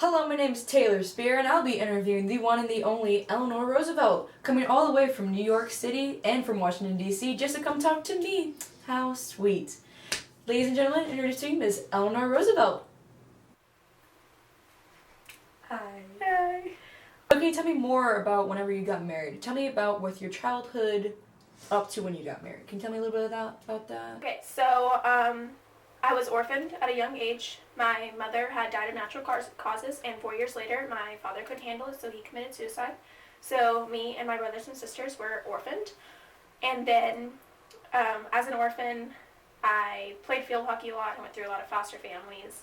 Hello, my name is Taylor Speer, and I'll be interviewing the one and the only Eleanor Roosevelt, coming all the way from New York City and from Washington, D.C., just to come talk to me. How sweet. Ladies and gentlemen, introducing Miss Eleanor Roosevelt. Hi. Hi. Can you tell me more about whenever you got married? Tell me about with your childhood up to when you got married. Can you tell me a little bit about that? Okay, so I was orphaned at a young age. My mother had died of natural causes, and 4 years later, my father couldn't handle it, so he committed suicide. So me and my brothers and sisters were orphaned. And then, as an orphan, I played field hockey a lot. I went through a lot of foster families.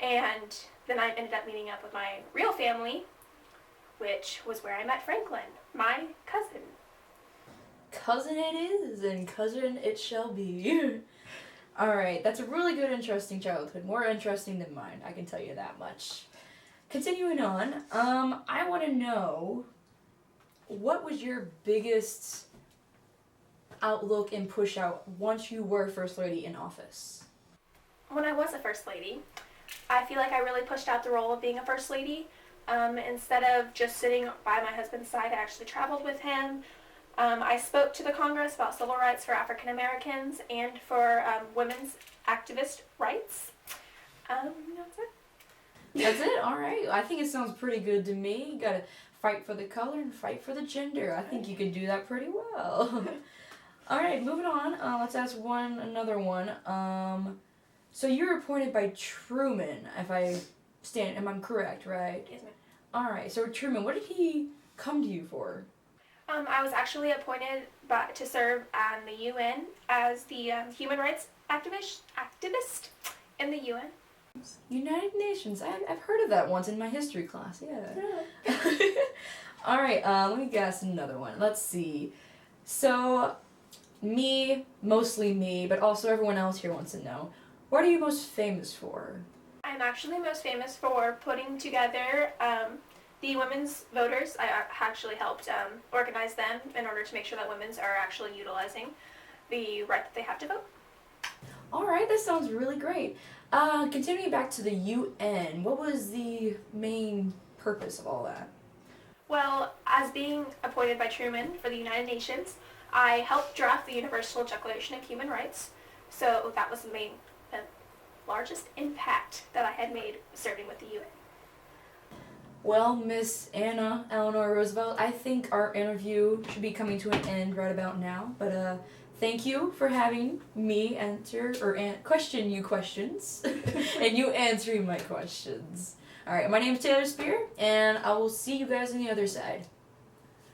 And then I ended up meeting up with my real family, which was where I met Franklin, my cousin. Cousin it is, and cousin it shall be. Alright, that's a really good, interesting childhood. More interesting than mine, I can tell you that much. Continuing on, I want to know, what was your biggest outlook and push out once you were First Lady in office? When I was a First Lady, I feel like I really pushed out the role of being a First Lady. Instead of just sitting by my husband's side, I actually traveled with him. I spoke to the Congress about civil rights for African Americans and for women's activist rights. That's it. That's it? Alright. I think it sounds pretty good to me. You gotta fight for the color and fight for the gender. I think you could do that pretty well. Alright, moving on. Let's ask another one. So you were appointed by Truman, if I'm correct, right? Yes, ma'am. Alright, so Truman, what did he come to you for? I was actually appointed to serve on the UN as the human rights activist in the UN. United Nations. I've heard of that once in my history class, yeah. Alright, let me guess another one. Let's see. So, mostly me, but also everyone else here wants to know, what are you most famous for? I'm actually most famous for putting together the women's voters. I actually helped organize them in order to make sure that women are actually utilizing the right that they have to vote. Alright, that sounds really great. Continuing back to the UN, what was the main purpose of all that? Well, as being appointed by Truman for the United Nations, I helped draft the Universal Declaration of Human Rights. So that was the largest impact that I had made serving with the UN. Well, Miss Anna Eleanor Roosevelt, I think our interview should be coming to an end right about now. But thank you for having me question you questions, and you answering my questions. All right, my name is Taylor Speer, and I will see you guys on the other side.